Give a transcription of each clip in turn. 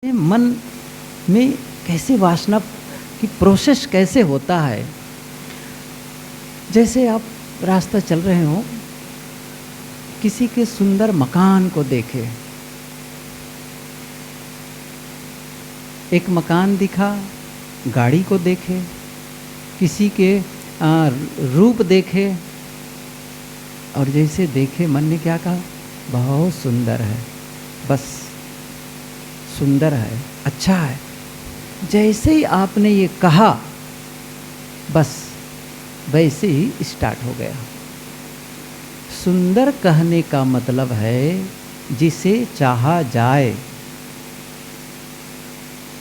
मन में कैसे वासना की प्रोसेस कैसे होता है। जैसे आप रास्ता चल रहे हो, किसी के सुंदर मकान को देखे, एक मकान दिखा, गाड़ी को देखे, किसी के रूप देखे, और जैसे देखे मन ने क्या कहा, बहुत सुंदर है, बस सुंदर है, अच्छा है। जैसे ही आपने ये कहा, बस वैसे ही स्टार्ट हो गया। सुंदर कहने का मतलब है जिसे चाहा जाए।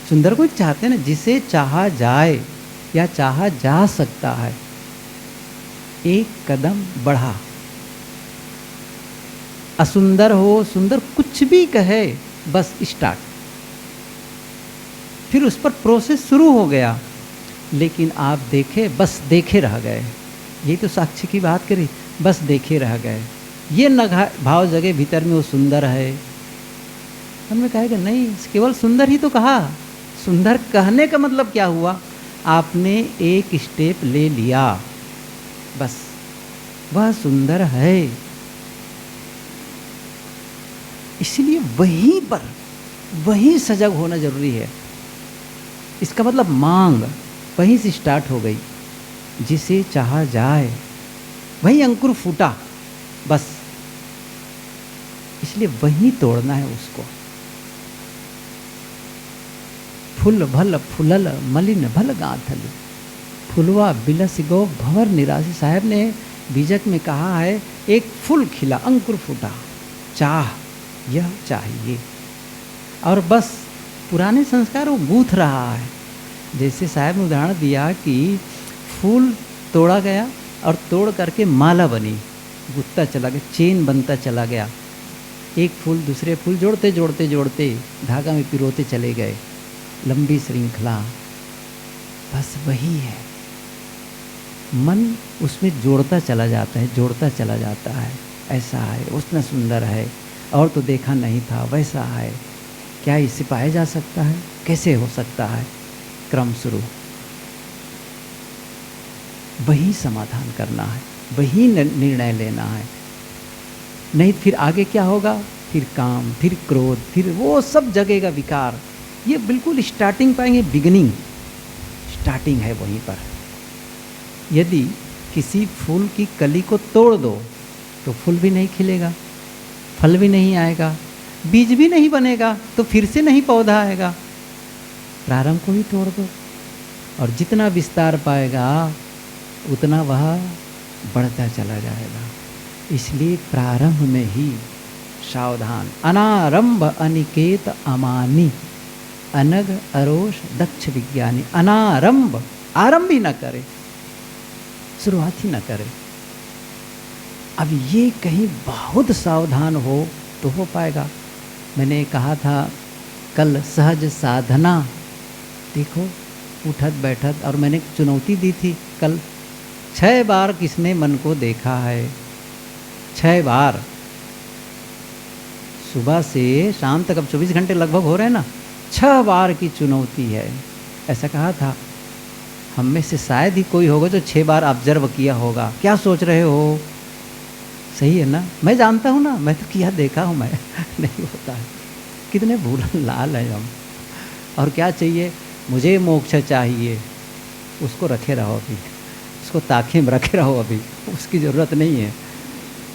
सुंदर को चाहते हैं ना, जिसे चाहा जाए या चाहा जा सकता है। एक कदम बढ़ा, असुंदर हो सुंदर कुछ भी कहे, बस स्टार्ट। फिर उस पर प्रोसेस शुरू हो गया, लेकिन आप देखे, बस देखे रह गए। यही तो साक्षी की बात करी, बस देखे रह गए। ये न भाव जगह भीतर में वो सुंदर है। हमने कहा कि नहीं, केवल सुंदर ही तो कहा। सुंदर कहने का मतलब क्या हुआ, आपने एक स्टेप ले लिया, बस वह सुंदर है। इसलिए वहीं पर वहीं सजग होना जरूरी है। इसका मतलब मांग वहीं से स्टार्ट हो गई। जिसे चाहा जाए, वहीं अंकुर फूटा, बस। इसलिए वहीं तोड़ना है उसको। फूल भल फुलल मलिन भल गांथल, फुलवा बिलस गो भंवर निराशी। साहब ने बीजक में कहा है, एक फूल खिला, अंकुर फूटा, चाह, यह चाहिए, और बस पुराने संस्कार वो गूंथ रहा है। जैसे साहब ने उदाहरण दिया कि फूल तोड़ा गया और तोड़ करके माला बनी, गुत्ता चला गया, चेन बनता चला गया। एक फूल दूसरे फूल जोड़ते जोड़ते जोड़ते धागा में पिरोते चले गए, लंबी श्रृंखला। बस वही है, मन उसमें जोड़ता चला जाता है, जोड़ता चला जाता है। ऐसा है, उतना सुंदर है, और तो देखा नहीं था, वैसा है, क्या इससे पाया जा सकता है, कैसे हो सकता है। क्रम शुरू, वही समाधान करना है, वही निर्णय लेना है। नहीं फिर आगे क्या होगा, फिर काम, फिर क्रोध, फिर वो सब जगेगा विकार। ये बिल्कुल स्टार्टिंग पाएंगे, बिगिनिंग स्टार्टिंग है वहीं पर। यदि किसी फूल की कली को तोड़ दो तो फूल भी नहीं खिलेगा, फल भी नहीं आएगा, बीज भी नहीं बनेगा, तो फिर से नहीं पौधा आएगा। प्रारंभ को ही तोड़ दो, और जितना विस्तार पाएगा उतना वह बढ़ता चला जाएगा। इसलिए प्रारंभ में ही सावधान। अनारंभ अनिकेत अमानी, अनग अरोष दक्ष विज्ञानी। अनारंभ, आरंभ ही न करे, शुरुआत ही न करे। अब ये कहीं बहुत सावधान हो तो हो पाएगा। मैंने कहा था कल सहज साधना, देखो उठत बैठत, और मैंने चुनौती दी थी कल, 6 बार किसने मन को देखा है, 6 बार, सुबह से शाम तक, अब 24 घंटे लगभग हो रहे हैं ना, 6 बार की चुनौती है। ऐसा कहा था। हम में से शायद ही कोई होगा जो 6 बार ऑब्जर्व किया होगा। क्या सोच रहे हो, सही है ना? मैं जानता हूँ ना, मैं तो किया, देखा हूँ मैं। नहीं होता है, कितने भूलन लाल हैं हम। और क्या चाहिए, मुझे मोक्ष चाहिए, उसको रखे रहो अभी, उसको ताखे में रखे रहो अभी, उसकी ज़रूरत नहीं है।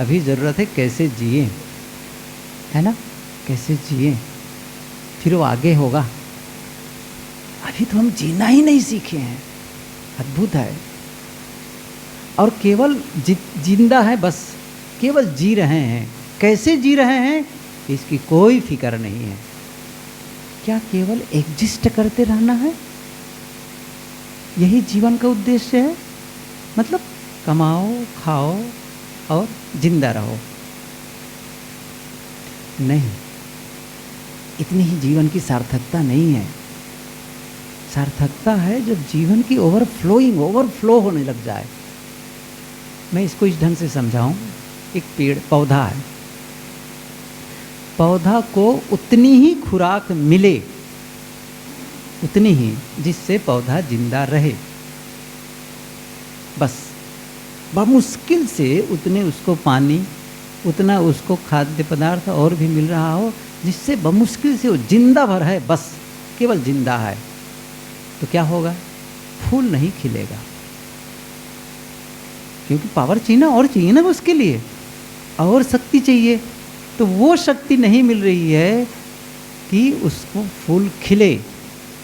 अभी ज़रूरत है कैसे जिए, है ना, कैसे जिए, फिर वो आगे होगा। अभी तो हम जीना ही नहीं सीखे हैं, अद्भुत है। और केवल जिंदा है, बस केवल जी रहे हैं। कैसे जी रहे हैं इसकी कोई फिक्र नहीं है। क्या केवल एग्जिस्ट करते रहना है, यही जीवन का उद्देश्य है? मतलब कमाओ, खाओ और जिंदा रहो? नहीं, इतनी ही जीवन की सार्थकता नहीं है। सार्थकता है जब जीवन की ओवरफ्लो होने लग जाए। मैं इसको इस ढंग से समझाऊं। एक पेड़, पौधा है, पौधा को उतनी ही खुराक मिले उतनी ही जिससे पौधा जिंदा रहे। बस बमुश्किल से उतने उसको पानी, उतना उसको खाद्य पदार्थ और भी मिल रहा हो जिससे बमुश्किल से वो जिंदा भर है, बस केवल जिंदा है। तो क्या होगा? फूल नहीं खिलेगा, क्योंकि पावर चाहिए ना, और चाहिए ना उसके लिए, और शक्ति चाहिए। तो वो शक्ति नहीं मिल रही है कि उसको फूल खिले,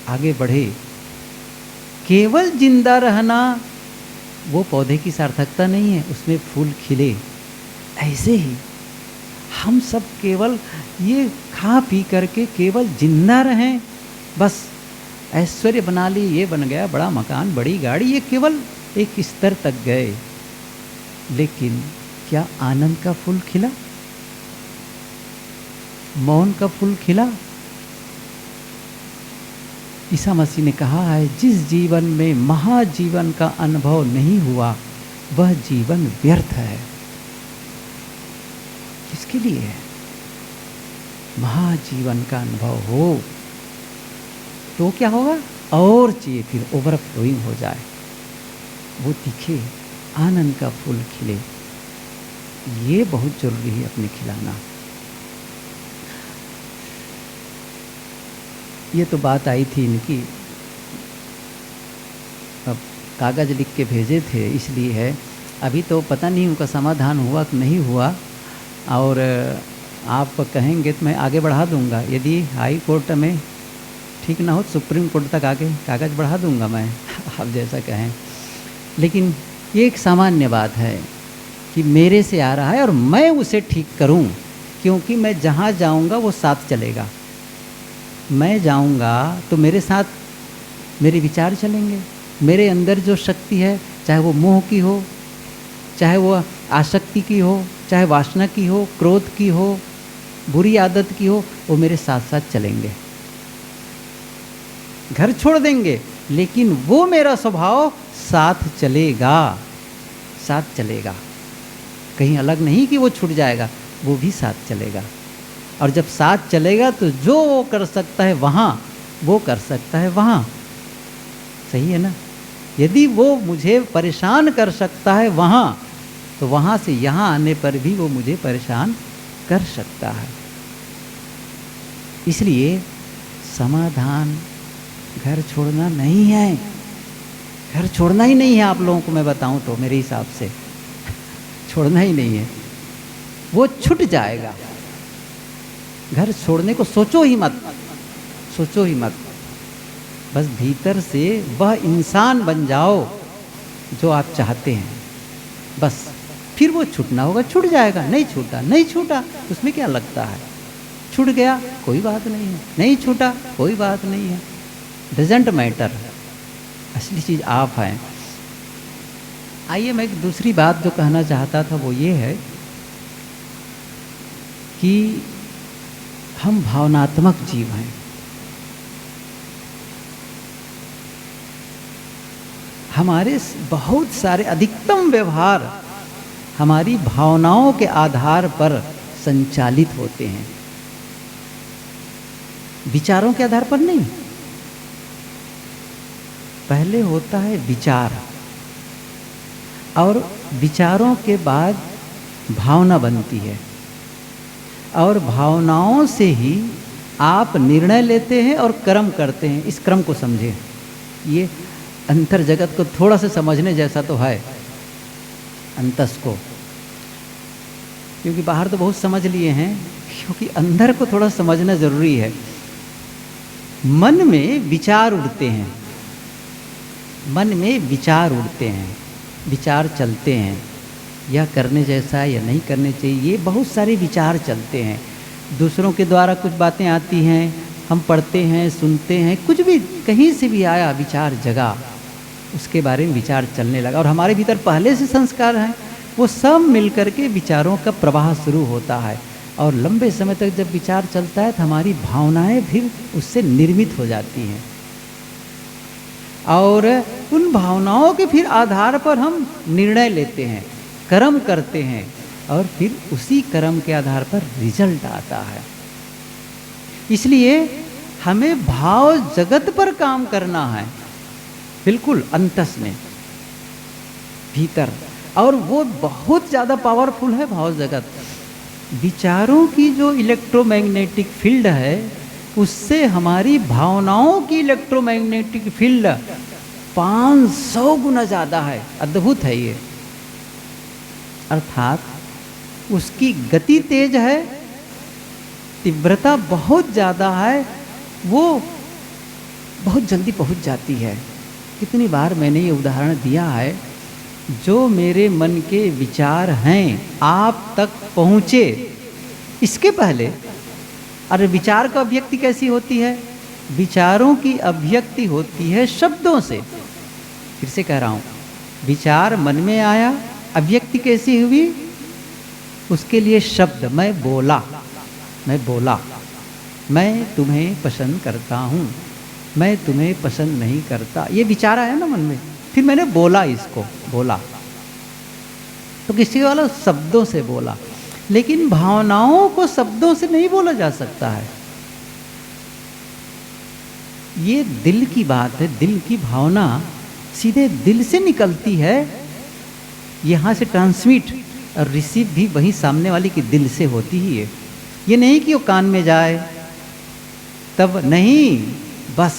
आगे बढ़े। केवल जिंदा रहना वो पौधे की सार्थकता नहीं है, उसमें फूल खिले। ऐसे ही हम सब केवल ये खा पी करके केवल जिंदा रहें, बस ऐश्वर्य बना ली, ये बन गया बड़ा मकान, बड़ी गाड़ी, ये केवल एक स्तर तक गए। लेकिन क्या आनंद का फूल खिला? मौन का फूल खिला? ईसा मसीह ने कहा है, जिस जीवन में महाजीवन का अनुभव नहीं हुआ वह जीवन व्यर्थ है। किसके लिए है? महाजीवन का अनुभव हो तो क्या होगा? और चाहिए, फिर ओवरफ्लोइंग हो जाए, वो दिखे, आनंद का फूल खिले। ये बहुत जरूरी है अपने खिलाना। ये तो बात आई थी इनकी, अब कागज़ लिख के भेजे थे इसलिए है। अभी तो पता नहीं उनका समाधान हुआ कि नहीं हुआ, और आप कहेंगे तो मैं आगे बढ़ा दूंगा। यदि हाई कोर्ट में ठीक ना हो तो सुप्रीम कोर्ट तक आगे कागज़ बढ़ा दूंगा मैं, आप जैसा कहें। लेकिन ये एक सामान्य बात है कि मेरे से आ रहा है और मैं उसे ठीक करूं, क्योंकि मैं जहाँ जाऊंगा वो साथ चलेगा। मैं जाऊंगा तो मेरे साथ मेरे विचार चलेंगे। मेरे अंदर जो शक्ति है, चाहे वो मोह की हो, चाहे वो आसक्ति की हो, चाहे वासना की हो, क्रोध की हो, बुरी आदत की हो, वो मेरे साथ साथ चलेंगे। घर छोड़ देंगे लेकिन वो मेरा स्वभाव साथ चलेगा, साथ चलेगा। कहीं अलग नहीं कि वो छूट जाएगा, वो भी साथ चलेगा। और जब साथ चलेगा तो जो वो कर सकता है वहाँ वो कर सकता है वहाँ। सही है ना? यदि वो मुझे परेशान कर सकता है वहाँ, तो वहाँ से यहाँ आने पर भी वो मुझे परेशान कर सकता है। इसलिए समाधान घर छोड़ना नहीं है। घर छोड़ना ही नहीं है। आप लोगों को मैं बताऊं तो मेरे हिसाब से छोड़ना ही नहीं है, वो छूट जाएगा। घर छोड़ने को सोचो ही मत, सोचो ही मत। बस भीतर से वह इंसान बन जाओ जो आप चाहते हैं, बस फिर वो छूटना होगा, छूट जाएगा। नहीं छूटा, नहीं छूटा, उसमें क्या लगता है? छूट गया कोई बात नहीं है, नहीं छूटा कोई बात नहीं है, डजेंट मैटर। असली चीज़ आप हैं। आइए, मैं एक दूसरी बात जो कहना चाहता था वो ये है कि हम भावनात्मक जीव हैं। हमारे बहुत सारे अधिकतम व्यवहार हमारी भावनाओं के आधार पर संचालित होते हैं, विचारों के आधार पर नहीं। पहले होता है विचार, और विचारों के बाद भावना बनती है, और भावनाओं से ही आप निर्णय लेते हैं और कर्म करते हैं। इस क्रम को समझें। ये अंतर जगत को थोड़ा सा समझने जैसा तो है, अंतस को, क्योंकि बाहर तो बहुत समझ लिए हैं, क्योंकि अंदर को थोड़ा समझना जरूरी है। मन में विचार उड़ते हैं, मन में विचार उड़ते हैं, विचार चलते हैं, यह करने जैसा है या नहीं करने चाहिए, ये बहुत सारे विचार चलते हैं। दूसरों के द्वारा कुछ बातें आती हैं, हम पढ़ते हैं, सुनते हैं, कुछ भी कहीं से भी आया विचार जगा, उसके बारे में विचार चलने लगा। और हमारे भीतर पहले से संस्कार हैं, वो सब मिलकर के विचारों का प्रवाह शुरू होता है। और लंबे समय तक जब विचार चलता है तो हमारी भावनाएं फिर उससे निर्मित हो जाती हैं, और उन भावनाओं के फिर आधार पर हम निर्णय लेते हैं, कर्म करते हैं, और फिर उसी कर्म के आधार पर रिजल्ट आता है। इसलिए हमें भाव जगत पर काम करना है, बिल्कुल अंतस में, भीतर। और वो बहुत ज़्यादा पावरफुल है भाव जगत। विचारों की जो इलेक्ट्रोमैग्नेटिक फील्ड है, उससे हमारी भावनाओं की इलेक्ट्रोमैग्नेटिक फील्ड 500 गुना ज़्यादा है। अद्भुत है ये। अर्थात उसकी गति तेज है, तीव्रता बहुत ज़्यादा है, वो बहुत जल्दी पहुंच जाती है। कितनी बार मैंने ये उदाहरण दिया है, जो मेरे मन के विचार हैं आप तक पहुँचे, इसके पहले, अरे विचार का अभिव्यक्ति कैसी होती है? विचारों की अभिव्यक्ति होती है शब्दों से। फिर से कह रहा हूँ, विचार मन में आया, अभिव्यक्ति कैसी हुई? उसके लिए शब्द, मैं बोला, मैं तुम्हें पसंद करता हूँ, मैं तुम्हें पसंद नहीं करता, ये विचार आया ना मन में। फिर मैंने बोला, इसको बोला, तो किसी वाला शब्दों से बोला। लेकिन भावनाओं को शब्दों से नहीं बोला जा सकता है। ये दिल की बात है। दिल की भावना सीधे दिल से निकलती है, यहाँ से ट्रांसमिट और रिसीव भी वही सामने वाले की दिल से होती ही है। ये नहीं कि वो कान में जाए तब नहीं, बस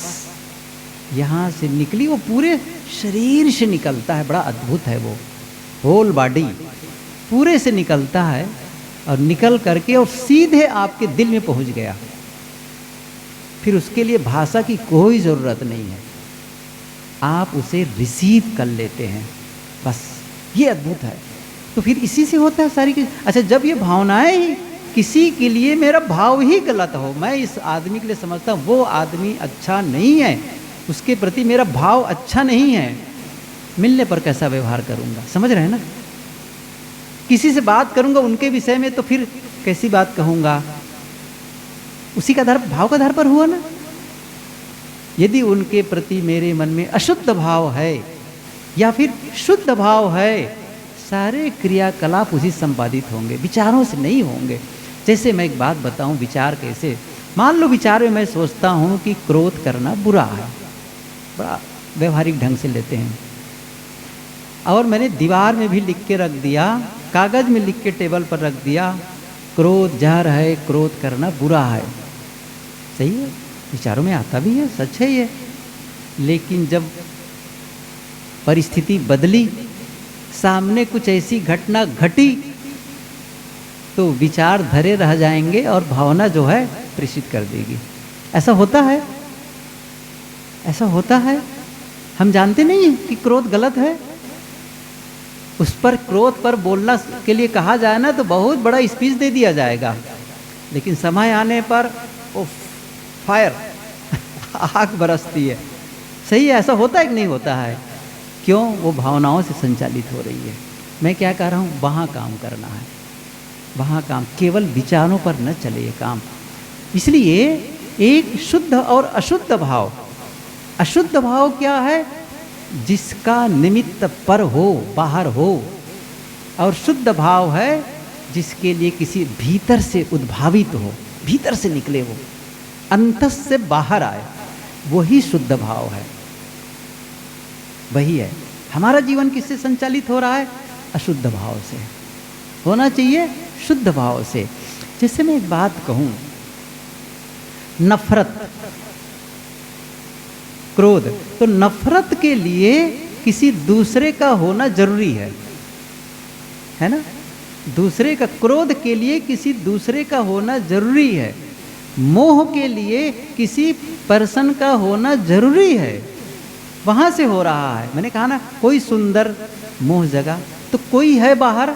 यहाँ से निकली, वो पूरे शरीर से निकलता है। बड़ा अद्भुत है वो, होल बॉडी पूरे से निकलता है और निकल करके और सीधे आपके दिल में पहुँच गया। फिर उसके लिए भाषा की कोई ज़रूरत नहीं है, आप उसे रिसीव कर लेते हैं, बस। ये अद्भुत है। तो फिर इसी से होता है सारी चीज़। अच्छा, जब ये भावनाएं ही किसी के लिए मेरा भाव ही गलत हो, मैं इस आदमी के लिए समझता हूँ वो आदमी अच्छा नहीं है, उसके प्रति मेरा भाव अच्छा नहीं है, मिलने पर कैसा व्यवहार करूँगा? समझ रहे हैं ना? किसी से बात करूँगा उनके विषय में तो फिर कैसी बात कहूँगा? उसी का आधार, भाव का आधार पर हुआ ना। यदि उनके प्रति मेरे मन में अशुद्ध भाव है या फिर शुद्ध भाव है, सारे क्रियाकलाप उसी संपादित होंगे, विचारों से नहीं होंगे। जैसे मैं एक बात बताऊं, विचार कैसे, मान लो विचार में मैं सोचता हूं कि क्रोध करना बुरा है, बड़ा व्यवहारिक ढंग से लेते हैं, और मैंने दीवार में भी लिख के रख दिया, कागज में लिख के टेबल पर रख दिया, क्रोध जहर है, क्रोध करना बुरा है। सही है, विचारों में आता भी है, सच है ये। लेकिन जब परिस्थिति बदली, सामने कुछ ऐसी घटना घटी, तो विचार धरे रह जाएंगे और भावना जो है प्रेषित कर देगी। ऐसा होता है, ऐसा होता है। हम जानते नहीं हैं कि क्रोध गलत है। उस पर, क्रोध पर बोलना के लिए कहा जाए ना तो बहुत बड़ा स्पीच दे दिया जाएगा, लेकिन समय आने पर वो फायर आग बरसती है। सही है, ऐसा होता है कि नहीं होता है? क्यों? वो भावनाओं से संचालित हो रही है। मैं क्या कह रहा हूँ, वहाँ काम करना है, वहाँ काम, केवल विचारों पर न चले ये काम। इसलिए एक शुद्ध और अशुद्ध भाव, अशुद्ध भाव क्या है? जिसका निमित्त पर हो, बाहर हो, और शुद्ध भाव है जिसके लिए किसी भीतर से उद्भावित हो, भीतर से निकले हो, अंतस से बाहर आए, वही शुद्ध भाव है, वही है। हमारा जीवन किससे संचालित हो रहा है? अशुद्ध भाव से। होना चाहिए शुद्ध भाव से। जैसे मैं एक बात कहूं, नफरत, क्रोध, तो नफरत के लिए किसी दूसरे का होना जरूरी है ना? दूसरे का, क्रोध के लिए किसी दूसरे का होना जरूरी है। मोह के लिए किसी पर्सन का होना जरूरी है। वहाँ से हो रहा है। मैंने कहा ना, कोई सुंदर मोह जगा तो कोई है बाहर,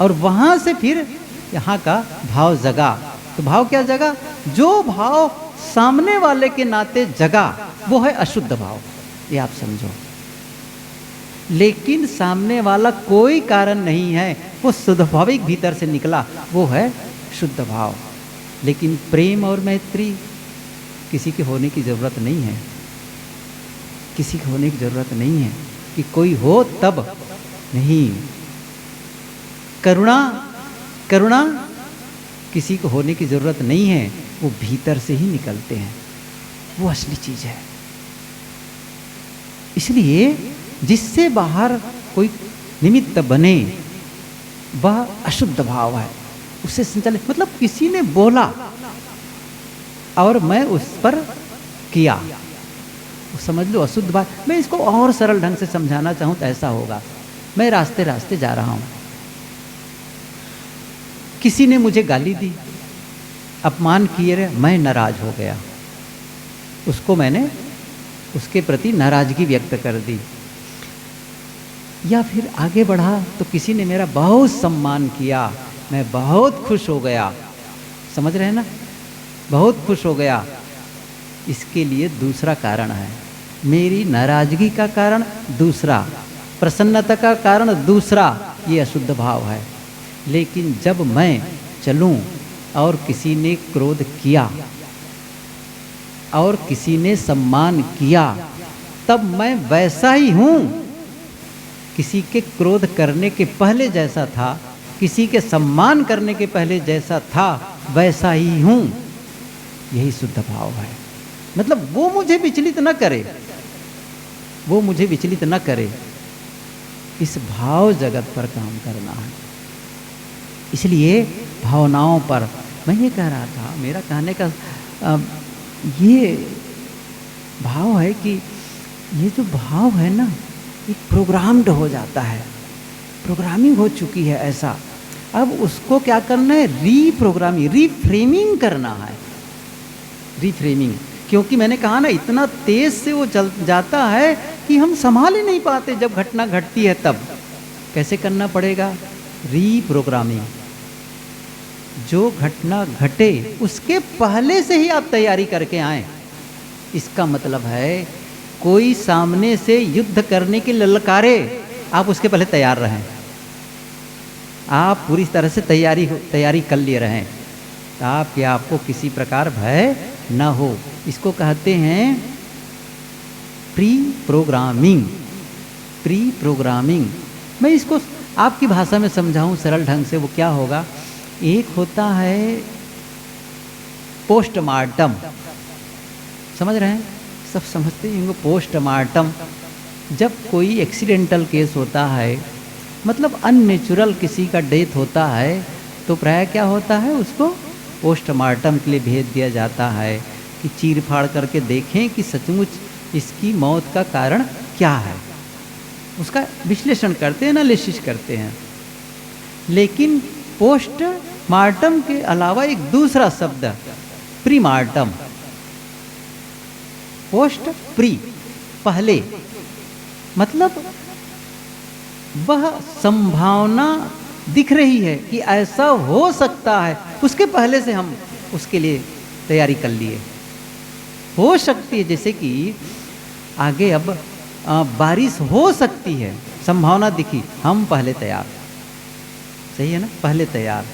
और वहाँ से फिर यहाँ का भाव जगा। तो भाव क्या जगा? जो भाव सामने वाले के नाते जगा वो है अशुद्ध भाव, ये आप समझो। लेकिन सामने वाला कोई कारण नहीं है, वो स्वाभाविक भीतर से निकला, वो है शुद्ध भाव। लेकिन प्रेम और मैत्री किसी के होने की ज़रूरत नहीं है, किसी के होने की ज़रूरत नहीं है कि कोई हो तब नहीं। करुणा, करुणा किसी को होने की ज़रूरत नहीं है, वो भीतर से ही निकलते हैं। वो असली चीज है। इसलिए जिससे बाहर कोई निमित्त बने वह अशुद्ध भाव है, उससे संचालित, मतलब किसी ने बोला और मैं उस पर किया, समझ लो अशुद्ध भाव। मैं इसको और सरल ढंग से समझाना चाहूं तो ऐसा होगा, मैं रास्ते रास्ते जा रहा हूं, किसी ने मुझे गाली दी, अपमान किए रहे, मैं नाराज हो गया, उसको मैंने उसके प्रति नाराजगी व्यक्त कर दी। या फिर आगे बढ़ा तो किसी ने मेरा बहुत सम्मान किया, मैं बहुत खुश हो गया, समझ रहे हैं ना, बहुत खुश हो गया। इसके लिए दूसरा कारण है, मेरी नाराजगी का कारण दूसरा, प्रसन्नता का कारण दूसरा, ये अशुद्ध भाव है। लेकिन जब मैं चलूं और किसी ने क्रोध किया और किसी ने सम्मान किया, तब मैं वैसा ही हूं, किसी के क्रोध करने के पहले जैसा था, किसी के सम्मान करने के पहले जैसा था, वैसा ही हूं। यही शुद्ध भाव है। मतलब वो मुझे विचलित न करे, वो मुझे विचलित न करे, इस भाव जगत पर काम करना है। इसलिए भावनाओं पर मैं ये कह रहा था, मेरा कहने का ये भाव है कि ये जो भाव है ना, एक प्रोग्राम्ड हो जाता है, प्रोग्रामिंग हो चुकी है ऐसा। अब उसको क्या करना है, रीप्रोग्रामिंग, रीफ्रेमिंग करना है, रीफ्रेमिंग। क्योंकि मैंने कहा ना, इतना तेज से वो चल जाता है कि हम संभाल ही नहीं पाते। जब घटना घटती है तब कैसे करना पड़ेगा, रीप्रोग्रामिंग। जो घटना घटे उसके पहले से ही आप तैयारी करके आए। इसका मतलब है कोई सामने से युद्ध करने की ललकारे, आप उसके पहले तैयार रहें, आप पूरी तरह से तैयारी कर लिए रहें, ताकि आपको किसी प्रकार भय न हो। इसको कहते हैं प्री प्रोग्रामिंग। प्री प्रोग्रामिंग, मैं इसको आपकी भाषा में समझाऊं सरल ढंग से, वो क्या होगा, एक होता है पोस्टमार्टम, समझ रहे हैं, सब समझते हैं पोस्टमार्टम। जब कोई एक्सीडेंटल केस होता है, मतलब अननेचुरल किसी का डेथ होता है, तो प्राय क्या होता है, उसको पोस्टमार्टम के लिए भेज दिया जाता है कि चीर फाड़ करके देखें कि सचमुच इसकी मौत का कारण क्या है, उसका विश्लेषण करते हैं, एनालिसिस करते हैं। लेकिन पोस्टमार्टम के अलावा एक दूसरा शब्द प्रीमार्टम, पोस्ट प्री, पहले, मतलब वह संभावना दिख रही है कि ऐसा हो सकता है, उसके पहले से हम उसके लिए तैयारी कर लिए। हो सकती है, जैसे कि आगे अब बारिश हो सकती है, संभावना दिखी, हम पहले तैयार, सही है ना, पहले तैयार।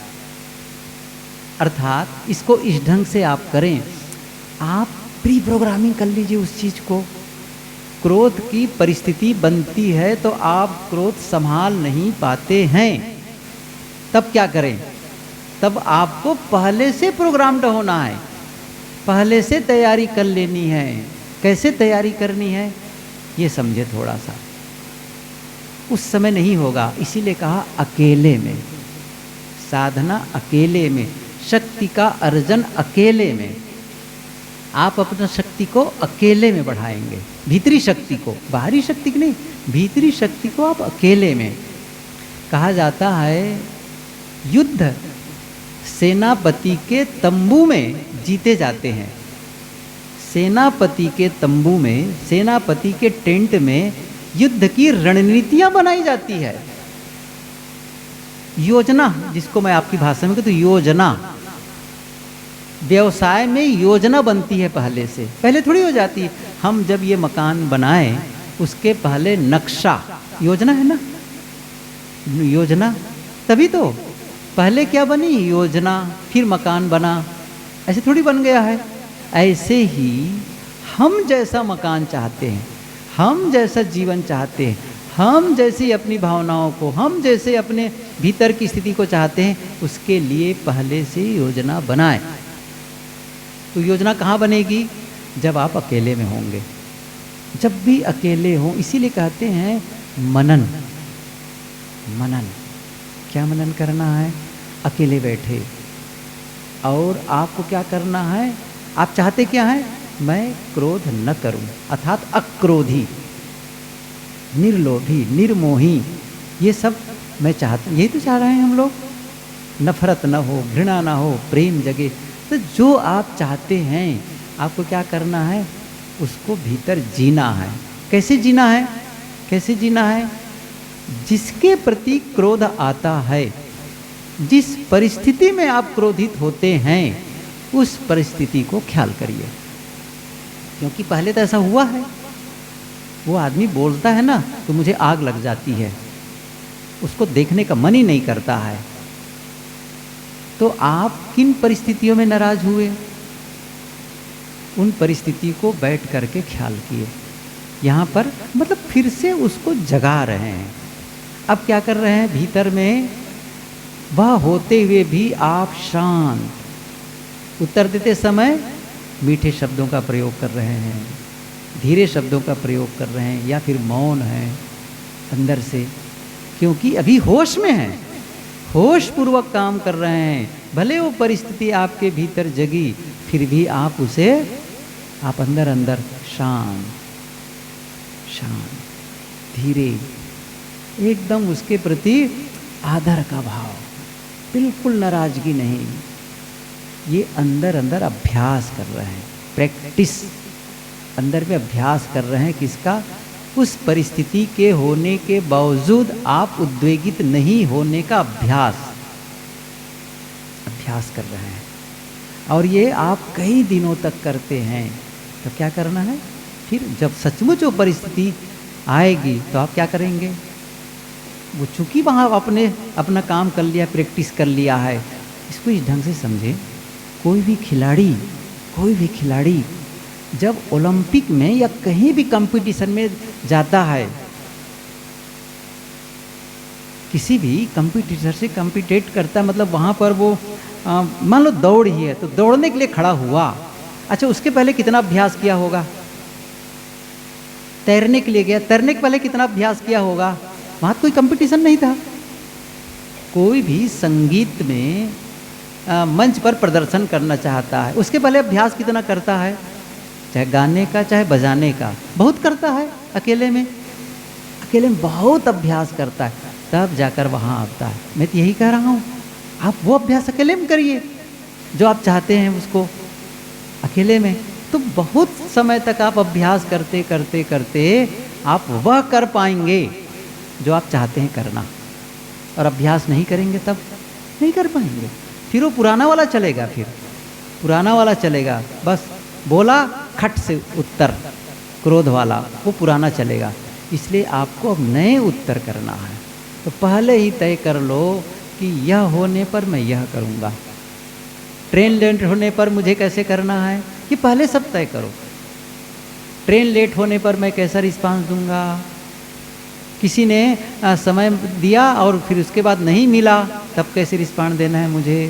अर्थात इसको इस ढंग से आप करें, आप प्री प्रोग्रामिंग कर लीजिए उस चीज को। क्रोध की परिस्थिति बनती है तो आप क्रोध संभाल नहीं पाते हैं, तब क्या करें, तब आपको पहले से प्रोग्राम्ड होना है, पहले से तैयारी कर लेनी है। कैसे तैयारी करनी है ये समझे थोड़ा सा, उस समय नहीं होगा, इसीलिए कहा अकेले में साधना, अकेले में शक्ति का अर्जन, अकेले में आप अपना शक्ति को अकेले में बढ़ाएंगे, भीतरी शक्ति को, बाहरी शक्ति की नहीं, भीतरी शक्ति को आप अकेले में। कहा जाता है युद्ध सेनापति के तंबू में जीते जाते हैं, सेनापति के तंबू में, सेनापति के टेंट में युद्ध की रणनीतियां बनाई जाती है, योजना, जिसको मैं आपकी भाषा में कहता हूं योजना। व्यवसाय में योजना बनती है पहले से, पहले थोड़ी हो जाती है। हम जब ये मकान बनाए उसके पहले नक्शा, योजना है ना, योजना, तभी तो पहले क्या बनी, योजना, फिर मकान बना, ऐसे थोड़ी बन गया है। ऐसे ही हम जैसा मकान चाहते हैं, हम जैसा जीवन चाहते हैं, हम जैसी अपनी भावनाओं को, हम जैसे अपने भीतर की स्थिति को चाहते हैं, उसके लिए पहले से योजना बनाए। तो योजना कहाँ बनेगी, जब आप अकेले में होंगे, जब भी अकेले हो। इसीलिए कहते हैं मनन। मनन क्या मनन करना है? अकेले बैठे और आपको क्या करना है? आप चाहते क्या है? मैं क्रोध न करूं, अर्थात अक्रोधी, निर्लोभी, निर्मोही, ये सब मैं चाहता, यही तो चाह रहे हैं हम लोग। नफरत न हो, घृणा ना हो, प्रेम जगे। तो जो आप चाहते हैं आपको क्या करना है? उसको भीतर जीना है। कैसे जीना है? कैसे जीना है? जिसके प्रति क्रोध आता है, जिस परिस्थिति में आप क्रोधित होते हैं, उस परिस्थिति को ख्याल करिए। क्योंकि पहले तो ऐसा हुआ है, वो आदमी बोलता है ना तो मुझे आग लग जाती है, उसको देखने का मन ही नहीं करता है। तो आप किन परिस्थितियों में नाराज हुए? उन परिस्थिति को बैठ करके ख्याल किए। यहाँ पर मतलब फिर से उसको जगा रहे हैं। अब क्या कर रहे हैं? भीतर में वह होते हुए भी आप शांत, उत्तर देते समय मीठे शब्दों का प्रयोग कर रहे हैं, धीरे शब्दों का प्रयोग कर रहे हैं, या फिर मौन है अंदर से, क्योंकि अभी होश में हैं, होश पूर्वक काम कर रहे हैं। भले वो परिस्थिति आपके भीतर जगी, फिर भी आप उसे, आप अंदर अंदर शांत शांत, धीरे, एकदम उसके प्रति आदर का भाव, बिल्कुल नाराजगी नहीं। ये अंदर अंदर अभ्यास कर रहे हैं, प्रैक्टिस, अंदर में अभ्यास कर रहे हैं। किसका? उस परिस्थिति के होने के बावजूद आप उद्वेगित नहीं होने का अभ्यास, अभ्यास कर रहे हैं। और ये आप कई दिनों तक करते हैं। तो क्या करना है? फिर जब सचमुच वो परिस्थिति आएगी तो आप क्या करेंगे? वो चूंकि वहाँ आपने अपना काम कर लिया, प्रैक्टिस कर लिया है। इसको इस ढंग से समझें, कोई भी खिलाड़ी जब ओलंपिक में या कहीं भी कंपटीशन में जाता है, किसी भी कंपटीटर से कम्पिटेट करता है, मतलब वहाँ पर वो मान लो दौड़ ही है तो दौड़ने के लिए खड़ा हुआ। अच्छा, उसके पहले कितना अभ्यास किया होगा? तैरने के लिए गया, तैरने के पहले कितना अभ्यास किया होगा? वहाँ कोई कंपटीशन नहीं था। कोई भी संगीत में मंच पर प्रदर्शन करना चाहता है, उसके पहले अभ्यास कितना करता है? चाहे गाने का चाहे बजाने का, बहुत करता है। अकेले में बहुत अभ्यास करता है, तब जाकर वहाँ आता है। मैं तो यही कह रहा हूँ, आप वो अभ्यास अकेले में करिए जो आप चाहते हैं उसको, अकेले में। तो बहुत समय तक आप अभ्यास करते करते करते आप वह कर पाएंगे जो आप चाहते हैं करना। और अभ्यास नहीं करेंगे तब नहीं कर पाएंगे। फिर वो पुराना वाला चलेगा, फिर पुराना वाला चलेगा, बस बोला खट से उत्तर, क्रोध वाला वो पुराना चलेगा। इसलिए आपको अब नए उत्तर करना है। तो पहले ही तय कर लो कि यह होने पर मैं यह करूँगा, ट्रेन लेट होने पर मुझे कैसे करना है, कि पहले सब तय करो। ट्रेन लेट होने पर मैं कैसा रिस्पांस दूंगा, किसी ने समय दिया और फिर उसके बाद नहीं मिला, तब कैसे रिस्पांस देना है मुझे।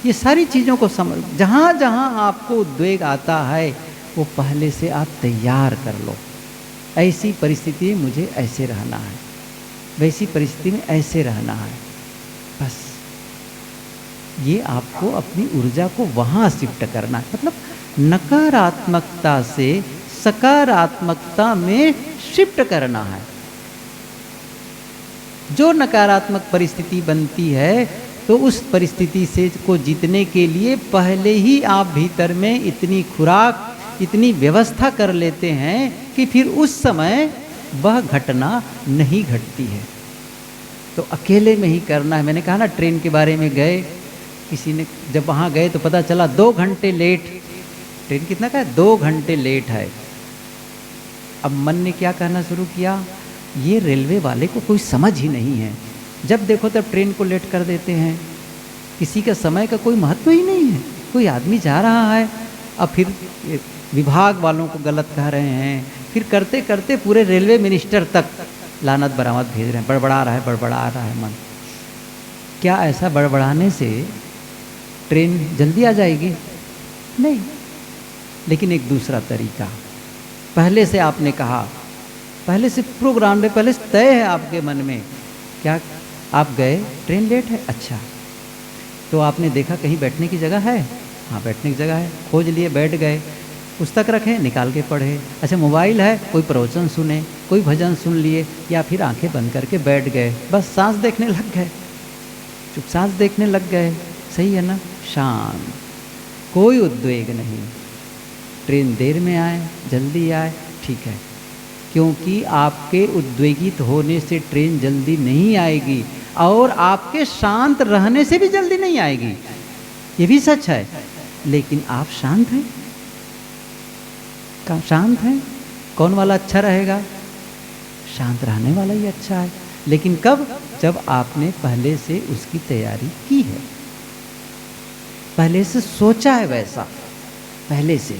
ये सारी चीज़ों को समझ, जहाँ जहाँ आपको उद्वेग आता है वो पहले से आप तैयार कर लो। ऐसी परिस्थिति में मुझे ऐसे रहना है, वैसी परिस्थिति में ऐसे रहना है। बस ये आपको अपनी ऊर्जा को वहाँ शिफ्ट करना है। मतलब नकारात्मकता से सकारात्मकता में शिफ्ट करना है। जो नकारात्मक परिस्थिति बनती है तो उस परिस्थिति से को जीतने के लिए पहले ही आप भीतर में इतनी खुराक, इतनी व्यवस्था कर लेते हैं कि फिर उस समय वह घटना नहीं घटती है। तो अकेले में ही करना है। मैंने कहा ना, ट्रेन के बारे में गए, किसी ने जब वहाँ गए तो पता चला 2 घंटे लेट, ट्रेन कितना का है, 2 घंटे लेट है। अब मन ने क्या कहना शुरू किया, ये रेलवे वाले को कोई समझ ही नहीं है, जब देखो तब ट्रेन को लेट कर देते हैं, किसी का समय का कोई महत्व ही नहीं है। कोई आदमी जा रहा है, अब फिर विभाग वालों को गलत कह रहे हैं, फिर करते करते पूरे रेलवे मिनिस्टर तक लानत बरामद भेज रहे हैं। बड़बड़ा रहा है मन। क्या ऐसा बड़बड़ाने से ट्रेन जल्दी आ जाएगी? नहीं। लेकिन एक दूसरा तरीका, पहले से आपने कहा, पहले से प्रोग्राम में, पहले से तय है आपके मन में, क्या आप गए, ट्रेन लेट है, अच्छा तो आपने देखा कहीं बैठने की जगह है, हाँ बैठने की जगह है, खोज लिए, बैठ गए, पुस्तक रखे, निकाल के पढ़े, अच्छा मोबाइल है, कोई प्रवचन सुने, कोई भजन सुन लिए, या फिर आंखें बंद करके बैठ गए, बस सांस देखने लग गए, चुप सांस देखने लग गए, सही है ना, शांत, कोई उद्वेग नहीं, ट्रेन देर में आए, जल्दी आए, ठीक है, क्योंकि आपके उद्वेगित होने से ट्रेन जल्दी नहीं आएगी और आपके शांत रहने से भी जल्दी नहीं आएगी, ये भी सच है, लेकिन आप शांत हैं, शांत हैं, कौन वाला अच्छा रहेगा, शांत रहने वाला ही अच्छा है, लेकिन कब, जब आपने पहले से उसकी तैयारी की है, पहले से सोचा है वैसा, पहले से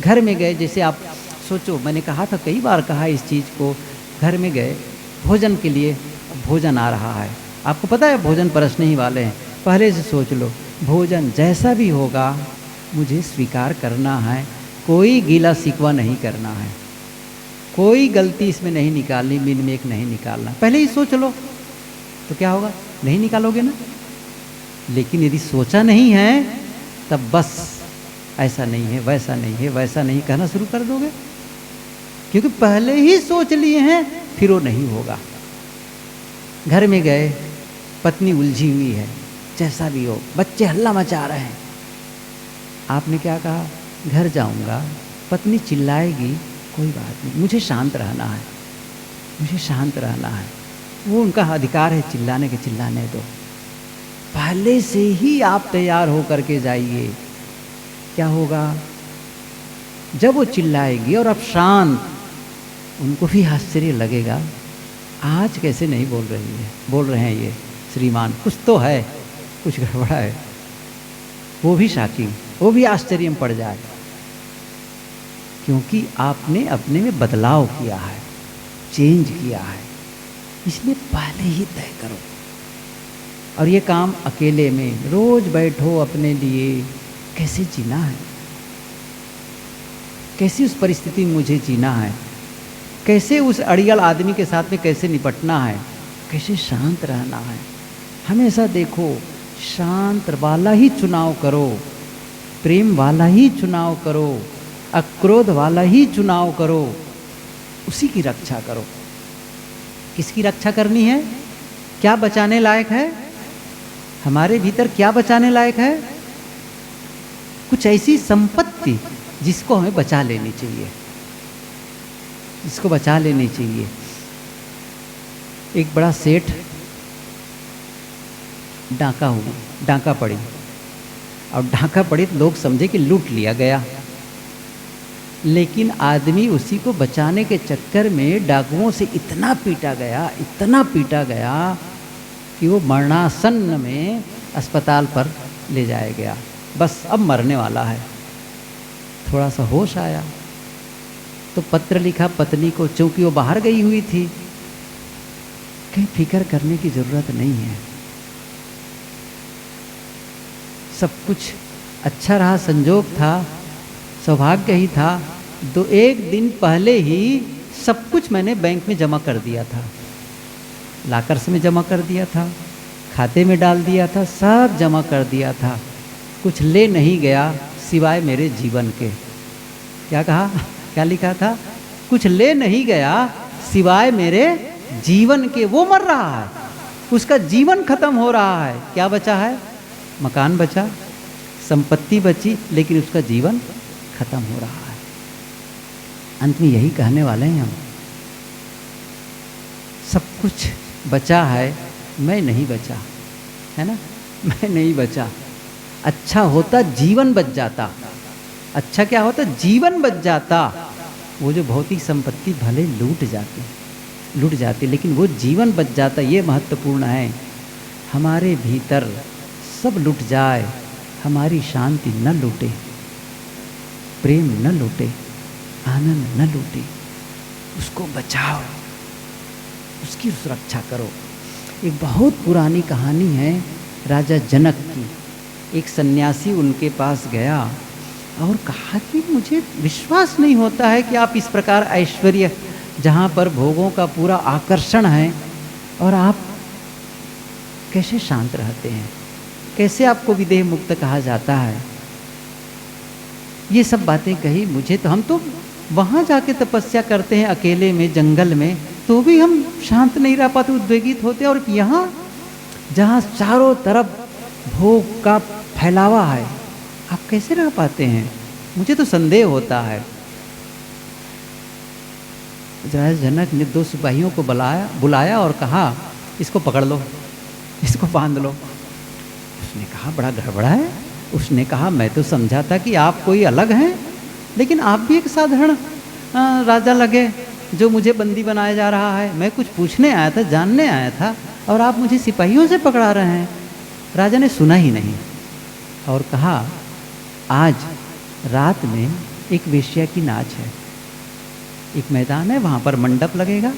घर में गए, जैसे आप सोचो, मैंने कहा था, कई बार कहा इस चीज़ को, घर में गए भोजन के लिए, भोजन आ रहा है, आपको पता है भोजन परसने ही वाले हैं, पहले से सोच लो, भोजन जैसा भी होगा मुझे स्वीकार करना है, कोई गीला शिकवा नहीं करना है, कोई गलती इसमें नहीं निकालनी, मिनमेक नहीं निकालना, पहले ही सोच लो, तो क्या होगा, नहीं निकालोगे ना, लेकिन यदि सोचा नहीं है तब बस ऐसा नहीं है, वैसा नहीं है, वैसा नहीं कहना शुरू कर दोगे, क्योंकि पहले ही सोच लिए हैं, फिर वो नहीं होगा। घर में गए, पत्नी उलझी हुई है, जैसा भी हो, बच्चे हल्ला मचा रहे हैं, आपने क्या कहा, घर जाऊंगा, पत्नी चिल्लाएगी, कोई बात नहीं, मुझे शांत रहना है, मुझे शांत रहना है, वो उनका अधिकार है चिल्लाने के, चिल्लाने दो, पहले से ही आप तैयार हो करके जाइए, क्या होगा, जब वो चिल्लाएगी और आप शांत, उनको भी आश्चर्य लगेगा, आज कैसे नहीं बोल रही है, बोल रहे हैं ये श्रीमान, कुछ तो है, कुछ गड़बड़ा है, वो भी शॉकिंग, वो भी आश्चर्य में पड़ जाए, क्योंकि आपने अपने में बदलाव किया है, चेंज किया है, इसलिए पहले ही तय करो। और ये काम अकेले में, रोज बैठो अपने लिए, कैसे जीना है, कैसी उस परिस्थिति में मुझे जीना है, कैसे उस अड़ियल आदमी के साथ में कैसे निपटना है, कैसे शांत रहना है, हमेशा देखो शांत वाला ही चुनाव करो, प्रेम वाला ही चुनाव करो, अक्रोध वाला ही चुनाव करो, उसी की रक्षा करो। किसकी रक्षा करनी है, क्या बचाने लायक है, हमारे भीतर क्या बचाने लायक है, कुछ ऐसी संपत्ति जिसको हमें बचा लेनी चाहिए, जिसको बचा लेनी चाहिए। एक बड़ा सेठ, डाका पड़ी, और डाका पड़ी तो लोग समझे कि लूट लिया गया, लेकिन आदमी उसी को बचाने के चक्कर में डाकुओं से इतना पीटा गया, इतना पीटा गया कि वो मरणासन्न में अस्पताल पर ले जाया गया, बस अब मरने वाला है। थोड़ा सा होश आया तो पत्र लिखा पत्नी को, चूंकि वो बाहर गई हुई थी, कहीं फिक्र करने की ज़रूरत नहीं है, सब कुछ अच्छा रहा, संजोग था, सौभाग्य ही था, तो एक दिन पहले ही सब कुछ मैंने बैंक में जमा कर दिया था, लाकर्स में जमा कर दिया था, खाते में डाल दिया था, सब जमा कर दिया था, कुछ ले नहीं गया सिवाय मेरे जीवन के। क्या कहा, क्या लिखा था, कुछ ले नहीं गया सिवाय मेरे जीवन के। वो मर रहा है, उसका जीवन खत्म हो रहा है, क्या बचा है, मकान बचा, संपत्ति बची, लेकिन उसका जीवन खत्म हो रहा है। अंत में यही कहने वाले हैं हम, सब कुछ बचा है, मैं नहीं बचा, है ना, मैं नहीं बचा। अच्छा होता जीवन बच जाता, अच्छा क्या होता, जीवन बच जाता। वो जो भौतिक संपत्ति भले लूट जाती, लेकिन वो जीवन बच जाता, ये महत्वपूर्ण है। हमारे भीतर सब लूट जाए, हमारी शांति न लूटे, प्रेम न लूटे, आनंद न लूटे, उसको बचाओ, उसकी सुरक्षा करो। एक बहुत पुरानी कहानी है राजा जनक की। एक सन्यासी उनके पास गया और कहा कि मुझे विश्वास नहीं होता है कि आप इस प्रकार ऐश्वर्य, जहाँ पर भोगों का पूरा आकर्षण है, और आप कैसे शांत रहते हैं, कैसे आपको विदेह मुक्त कहा जाता है। ये सब बातें कही मुझे, तो हम तो वहाँ जाके तपस्या करते हैं अकेले में जंगल में, तो भी हम शांत नहीं रह पाते, उद्वेगित होते हैं। और यहाँ जहाँ चारों तरफ भोग का फैलावा है, आप कैसे रह पाते हैं? मुझे तो संदेह होता है। राजा जनक ने 2 सिपाहियों को बुलाया और कहा, इसको पकड़ लो, इसको बांध लो। उसने कहा बड़ा गड़बड़ा है। उसने कहा मैं तो समझा था कि आप कोई अलग हैं, लेकिन आप भी एक साधारण राजा लगे जो मुझे बंदी बनाया जा रहा है। मैं कुछ पूछने आया था, जानने आया था, और आप मुझे सिपाहियों से पकड़ा रहे हैं। राजा ने सुना ही नहीं और कहा, आज रात में एक वेश्या की नाच है, एक मैदान है, वहाँ पर मंडप लगेगा,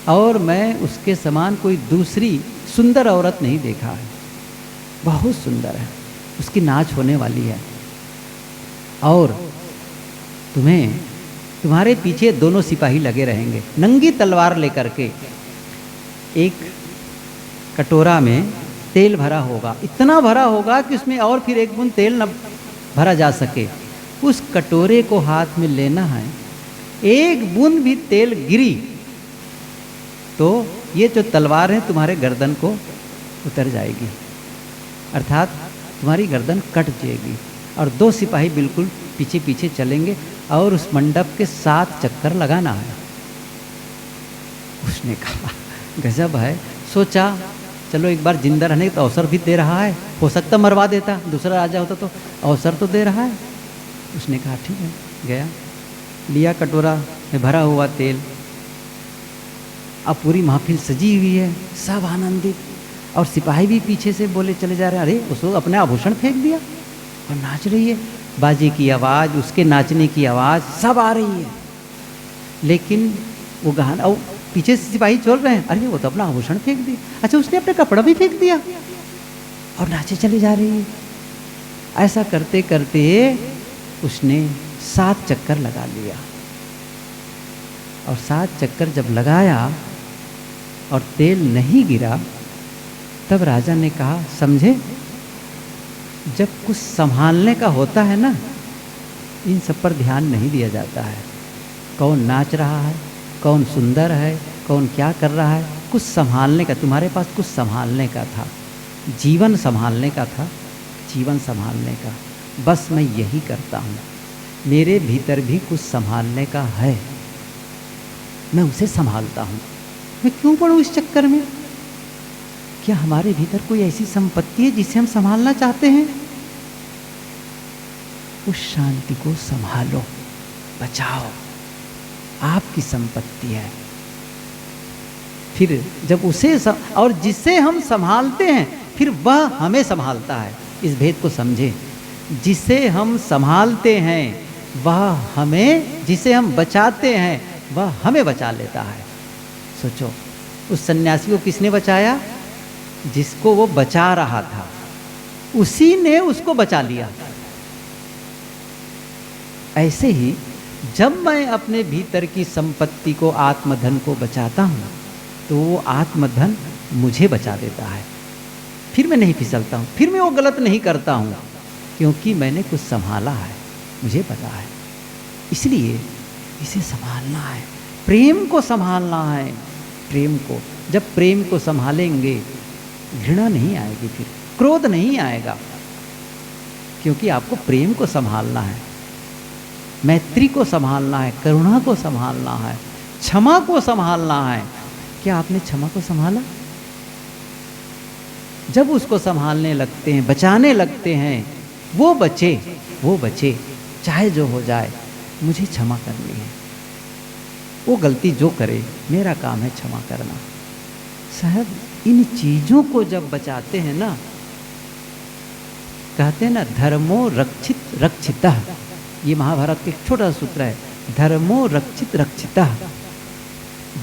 और मैं उसके समान कोई दूसरी सुंदर औरत नहीं देखा है। बहुत सुंदर है, उसकी नाच होने वाली है, और तुम्हारे पीछे 2 सिपाही लगे रहेंगे नंगी तलवार लेकर के। एक कटोरा में तेल भरा होगा, इतना भरा होगा कि उसमें और फिर एक बूंद तेल न भरा जा सके। उस कटोरे को हाथ में लेना है, एक बूंद भी तेल गिरी तो ये जो तलवार है तुम्हारे गर्दन को उतर जाएगी, अर्थात तुम्हारी गर्दन कट जाएगी। और 2 सिपाही बिल्कुल पीछे पीछे चलेंगे और उस मंडप के 7 चक्कर लगाना है। उसने कहा गजब है। सोचा चलो एक बार जिंदा रहने का अवसर भी दे रहा है, हो सकता मरवा देता, दूसरा राजा होता तो अवसर तो दे रहा है। उसने कहा ठीक है। गया, लिया कटोरा में भरा हुआ तेल। अब पूरी महफिल सजी हुई है, सब आनंदित, और सिपाही भी पीछे से बोले चले जा रहे हैं, अरे उसको अपने आभूषण फेंक दिया और नाच रही है। बाजे की आवाज़, उसके नाचने की आवाज़ सब आ रही है, लेकिन वो गाना, और पीछे से सिपाही चल रहे हैं, अरे वो तो अपना आभूषण फेंक दिया, अच्छा उसने अपना कपड़ा भी फेंक दिया और नाचे चले जा रही है। ऐसा करते करते उसने 7 चक्कर लगा लिया, और 7 चक्कर जब लगाया और तेल नहीं गिरा, तब राजा ने कहा समझे, जब कुछ संभालने का होता है ना, इन सब पर ध्यान नहीं दिया जाता है। कौन नाच रहा है, कौन सुंदर है, कौन क्या कर रहा है, कुछ संभालने का, तुम्हारे पास कुछ संभालने का था, जीवन संभालने का था, जीवन संभालने का। बस मैं यही करता हूँ, मेरे भीतर भी कुछ संभालने का है, मैं उसे संभालता हूँ। मैं क्यों पड़ूँ इस चक्कर में? क्या हमारे भीतर कोई ऐसी संपत्ति है जिसे हम संभालना चाहते हैं? उस शांति को संभालो, बचाओ, आपकी संपत्ति है। फिर जब उसे और जिसे हम संभालते हैं, फिर वह हमें संभालता है। इस भेद को समझें। जिसे हम संभालते हैं वह हमें, जिसे हम बचाते हैं वह हमें बचा लेता है। सोचो, उस सन्यासी को किसने बचाया? जिसको वो बचा रहा था, उसी ने उसको बचा लिया। ऐसे ही जब मैं अपने भीतर की संपत्ति को, आत्मधन को बचाता हूँ, तो वो आत्मधन मुझे बचा देता है। फिर मैं नहीं फिसलता हूँ, फिर मैं वो गलत नहीं करता हूँ, क्योंकि मैंने कुछ संभाला है, मुझे पता है। इसलिए इसे संभालना है, प्रेम को संभालना है। प्रेम को, जब प्रेम को संभालेंगे, घृणा नहीं आएगी, फिर क्रोध नहीं आएगा, क्योंकि आपको प्रेम को संभालना है, मैत्री को संभालना है, करुणा को संभालना है, क्षमा को संभालना है। क्या आपने क्षमा को संभाला? जब उसको संभालने लगते हैं, बचाने लगते हैं, वो बचे, चाहे जो हो जाए, मुझे क्षमा करनी है। वो गलती जो करे, मेरा काम है क्षमा करना। साहब, इन चीजों को जब बचाते हैं ना, कहते हैं ना, धर्मो रक्षित रक्षितः, ये महाभारत के एक छोटा सूत्र है, धर्मो रक्षित रक्षितः।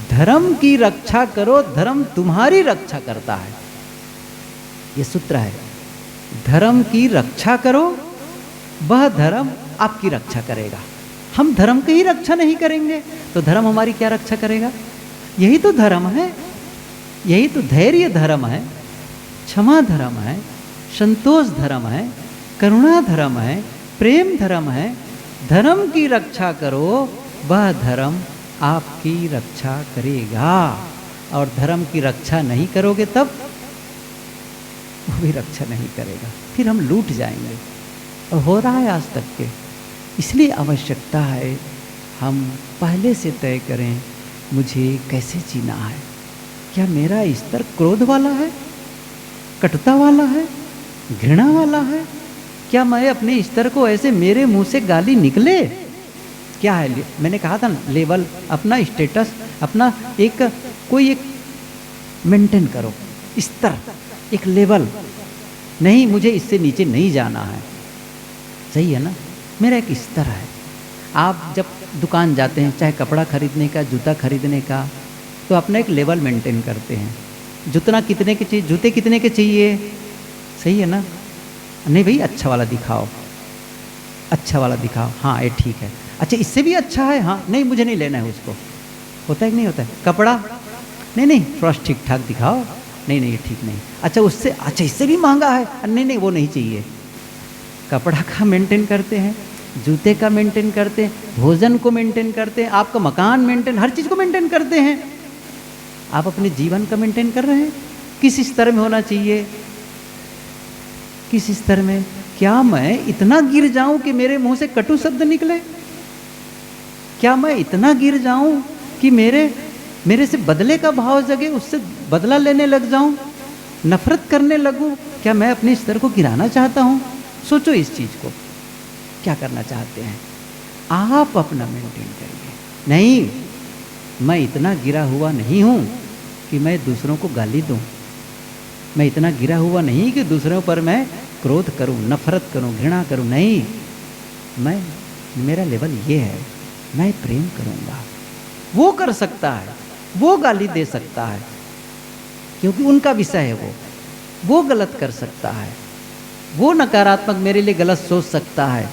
धर्म की रक्षा करो, धर्म तुम्हारी रक्षा करता है, ये सूत्र है। धर्म की रक्षा करो, वह धर्म आपकी रक्षा करेगा। हम धर्म की ही रक्षा नहीं करेंगे तो धर्म हमारी क्या रक्षा करेगा? यही तो धर्म है, यही तो धैर्य धर्म है, क्षमा धर्म है, संतोष धर्म है, करुणा धर्म है, प्रेम धर्म है। धर्म की रक्षा करो, वह धर्म आपकी रक्षा करेगा। और धर्म की रक्षा नहीं करोगे तब वो भी रक्षा नहीं करेगा, फिर हम लूट जाएंगे। और हो रहा है आज तक के। इसलिए आवश्यकता है हम पहले से तय करें मुझे कैसे जीना है। क्या मेरा स्तर क्रोध वाला है, कटुता वाला है, घृणा वाला है? क्या मैं अपने स्तर को ऐसे मेरे मुंह से गाली निकले? क्या है? मैंने कहा था ना, लेवल, अपना स्टेटस, अपना एक कोई एक मेंटेन करो, स्तर, एक लेवल। नहीं, मुझे इससे नीचे नहीं जाना है। सही है ना? मेरा एक स्तर है। आप जब दुकान जाते हैं, चाहे कपड़ा खरीदने का, जूता खरीदने का, तो अपना एक लेवल मेंटेन करते हैं। जूता कितने के चाहिए, जूते कितने के चाहिए? सही है ना? नहीं भाई, अच्छा वाला दिखाओ, अच्छा वाला दिखाओ, हाँ ये ठीक है। अच्छा इससे भी अच्छा है, हाँ नहीं मुझे नहीं लेना है उसको। होता है कि नहीं होता है? कपड़ा, नहीं नहीं थोड़ा ठीक ठाक दिखाओ, नहीं नहीं ये ठीक नहीं। अच्छा उससे, अच्छा इससे भी महंगा है, नहीं नहीं वो नहीं चाहिए। कपड़ा का मेंटेन करते हैं, जूते का मेंटेन करते हैं, भोजन को मेंटेन करते हैं, आपका मकान मेंटेन, हर चीज़ को मेंटेन करते हैं। आप अपने जीवन का मेंटेन कर रहे हैं? किस स्तर में होना चाहिए, किस स्तर में? क्या मैं इतना गिर जाऊं कि मेरे मुंह से कटु शब्द निकले? क्या मैं इतना गिर जाऊं कि मेरे से बदले का भाव जगे, उससे बदला लेने लग जाऊं, नफरत करने लगूं? क्या मैं अपने स्तर को गिराना चाहता हूं? सोचो इस चीज को, क्या करना चाहते हैं आप? अपना मेंटेन करिए। नहीं, मैं इतना गिरा हुआ नहीं हूं कि मैं दूसरों को गाली दूं, मैं इतना गिरा हुआ नहीं कि दूसरों पर मैं क्रोध करूं, नफरत करूं, घृणा करूं। नहीं, मेरा लेवल ये है, मैं प्रेम करूंगा। वो कर सकता है, वो गाली दे सकता है क्योंकि उनका विषय है, वो गलत कर सकता है, वो नकारात्मक मेरे लिए गलत सोच सकता है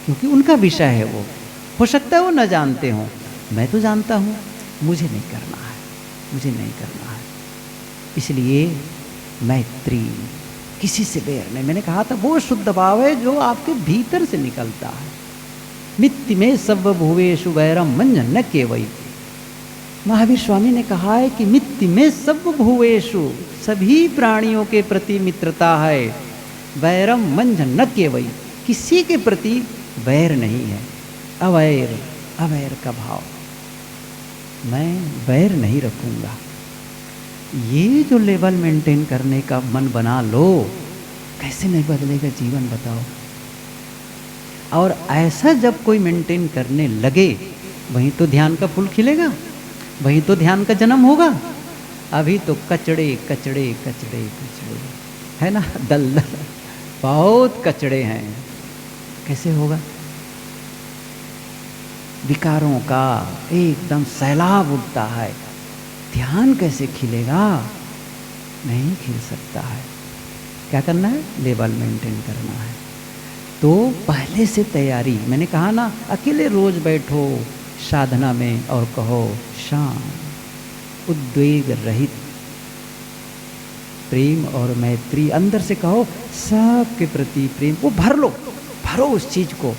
क्योंकि उनका विषय है। वो हो सकता है वो न जानते हों, मैं तो जानता हूँ, मुझे नहीं करना है, मुझे नहीं करना है। इसलिए मैत्री, किसी से बैर नहीं। मैंने कहा था वो शुद्ध भाव है जो आपके भीतर से निकलता है। मित्ति में सब भुवेशु वैरम मंजन न केवई। महावीर स्वामी ने कहा है कि मित्ति में सब भुवेशु, सभी प्राणियों के प्रति मित्रता है, वैरम मंजन न केवई, किसी के प्रति वैर नहीं है। अवैर, अवैर का भाव, मैं वैर नहीं रखूंगा। ये जो लेवल मेंटेन करने का मन बना लो, कैसे नहीं बदलेगा जीवन बताओ? और ऐसा जब कोई मेंटेन करने लगे, वहीं तो ध्यान का फूल खिलेगा, वहीं तो ध्यान का जन्म होगा। अभी तो कचड़े कचड़े कचड़े कचड़े है ना, दलदल, बहुत कचड़े हैं। कैसे होगा? विकारों का एकदम सैलाब उठता है, ध्यान कैसे खिलेगा? नहीं खिल सकता है। क्या करना है? लेवल मेंटेन करना है। तो पहले से तैयारी, मैंने कहा ना, अकेले रोज बैठो साधना में और कहो शांत, उद्वेग रहित, प्रेम और मैत्री अंदर से कहो, सबके प्रति प्रेम, वो भर लो, भरो उस चीज को,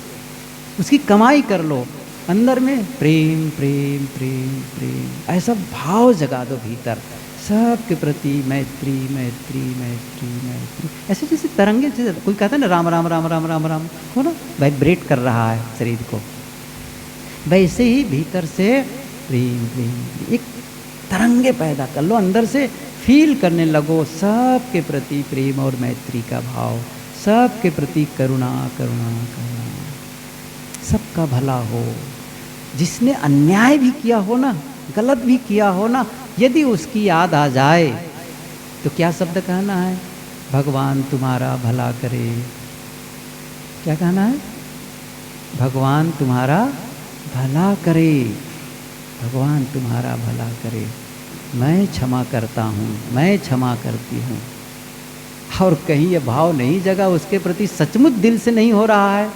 उसकी कमाई कर लो अंदर में। प्रेम प्रेम प्रेम प्रेम, ऐसा भाव जगा दो भीतर, सबके प्रति मैत्री मैत्री मैत्री मैत्री। ऐसे जैसे तरंगे, जैसे कोई कहता है ना राम राम राम राम राम राम, हो ना, वाइब्रेट कर रहा है शरीर को, वैसे ही भीतर से प्रेम प्रेम, एक तरंगे पैदा कर लो अंदर से, फील करने लगो सबके प्रति प्रेम और मैत्री का भाव, सबके प्रति करुणा करुणा करुणा, सबका भला हो। जिसने अन्याय भी किया हो ना, गलत भी किया हो ना, यदि उसकी याद आ जाए तो क्या शब्द कहना है? भगवान तुम्हारा भला करे। क्या कहना है? भगवान तुम्हारा भला करे, भगवान तुम्हारा भला करे। मैं क्षमा करता हूँ, मैं क्षमा करती हूँ। और कहीं ये भाव नहीं जगा उसके प्रति, सचमुच दिल से नहीं हो रहा है,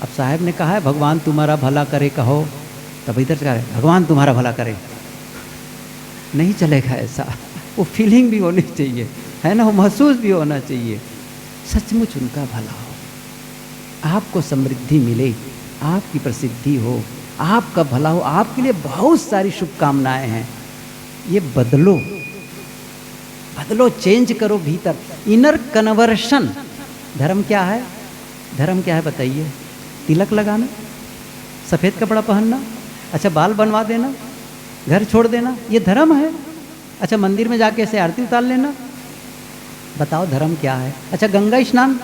अब साहब ने कहा है भगवान तुम्हारा भला करे कहो, तब इधर से कहा है भगवान तुम्हारा भला करे। नहीं चलेगा ऐसा, वो फीलिंग भी होनी चाहिए, है ना, वो महसूस भी होना चाहिए, सचमुच उनका भला हो, आपको समृद्धि मिले, आपकी प्रसिद्धि हो, आपका भला हो, आपके लिए बहुत सारी शुभकामनाएं हैं। ये बदलो, बदलो, चेंज करो भीतर, इनर कन्वर्शन। धर्म क्या है? धर्म क्या है बताइए? तिलक लगाना, सफ़ेद कपड़ा पहनना, अच्छा बाल बनवा देना, घर छोड़ देना, ये धर्म है? अच्छा मंदिर में जाके ऐसे आरती उतार लेना, बताओ धर्म क्या है? अच्छा गंगा स्नान,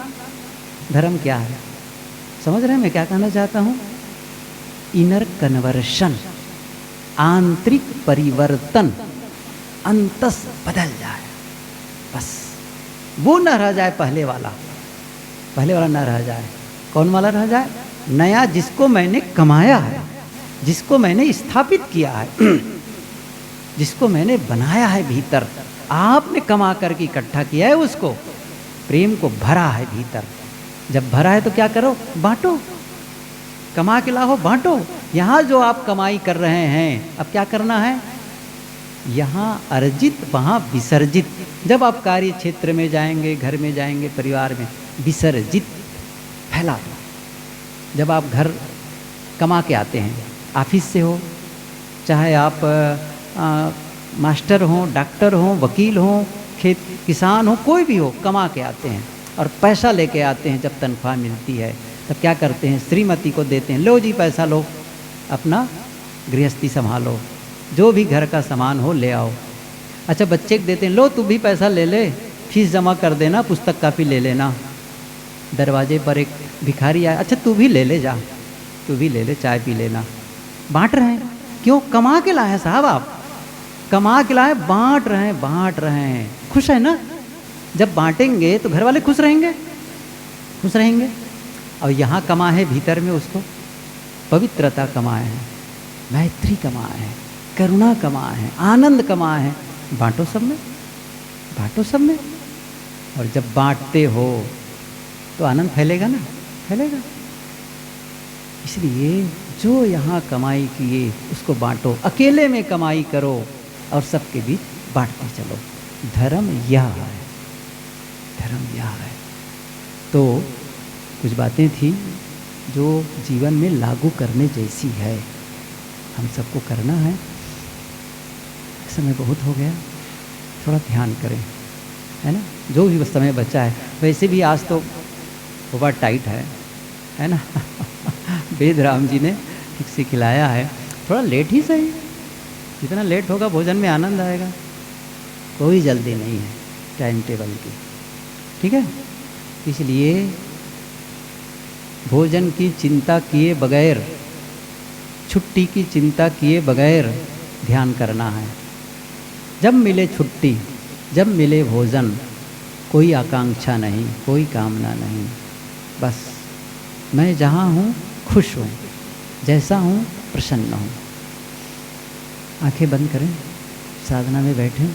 धर्म क्या है? समझ रहे हैं मैं क्या कहना चाहता हूँ? इनर कन्वर्शन, आंतरिक परिवर्तन, अंतस बदल जाए, बस वो न रह जाए पहले वाला न रह जाए। कौन वाला रह जाए? नया, जिसको मैंने कमाया है, जिसको मैंने स्थापित किया है, जिसको मैंने बनाया है भीतर, आपने कमा करके इकट्ठा किया है, उसको प्रेम को भरा है भीतर। जब भरा है तो क्या करो? बांटो, कमा के लाओ, बांटो। यहाँ जो आप कमाई कर रहे हैं, अब क्या करना है? यहाँ अर्जित वहाँ विसर्जित। जब आप कार्य क्षेत्र में जाएंगे, घर में जाएंगे, परिवार में, विसर्जित फैला दो। जब आप घर कमा के आते हैं, ऑफिस से हो, चाहे आप मास्टर हो, डॉक्टर हो, वकील हो, खेत किसान हो, कोई भी हो, कमा के आते हैं और पैसा लेके आते हैं। जब तनख्वाह मिलती है तब क्या करते हैं? श्रीमती को देते हैं, लो जी पैसा लो, अपना गृहस्थी संभालो, जो भी घर का सामान हो ले आओ। अच्छा बच्चे को देते हैं, लो तू भी पैसा ले ले, फीस जमा कर देना, पुस्तक कापी ले लेना। दरवाजे पर एक भिखारी आया, अच्छा तू भी ले ले, जा तू भी ले ले, चाय पी लेना। बांट रहे हैं, क्यों? कमा के लाए हैं साहब, आप कमा के लाए, बांट रहे हैं, बांट रहे हैं। खुश है ना? जब बांटेंगे तो घर वाले खुश रहेंगे, खुश रहेंगे। और यहाँ कमा है भीतर में, उसको पवित्रता कमाए हैं, मैत्री कमाए हैं, करुणा कमाए हैं, आनंद कमाए हैं। बांटो सब में, बांटो सब में। और जब बांटते हो तो आनंद फैलेगा ना, फैलेगा। इसलिए जो यहाँ कमाई किए उसको बांटो, अकेले में कमाई करो और सबके बीच बांटते चलो। धर्म यह है, धर्म यह है। तो कुछ बातें थी जो जीवन में लागू करने जैसी है, हम सबको करना है। समय बहुत हो गया, थोड़ा ध्यान करें, है ना। जो भी समय बचा है, वैसे भी आज तो बहुत टाइट है ना। वेद राम जी ने ठीक से खिलाया है, थोड़ा लेट ही सही, जितना लेट होगा भोजन में आनंद आएगा। कोई जल्दी नहीं है टाइम टेबल की, ठीक है। इसलिए भोजन की चिंता किए बगैर, छुट्टी की चिंता किए बगैर ध्यान करना है। जब मिले छुट्टी, जब मिले भोजन, कोई आकांक्षा नहीं, कोई कामना नहीं, बस मैं जहाँ हूँ खुश हूँ, जैसा हूँ प्रसन्न हूँ। आंखें बंद करें, साधना में बैठें।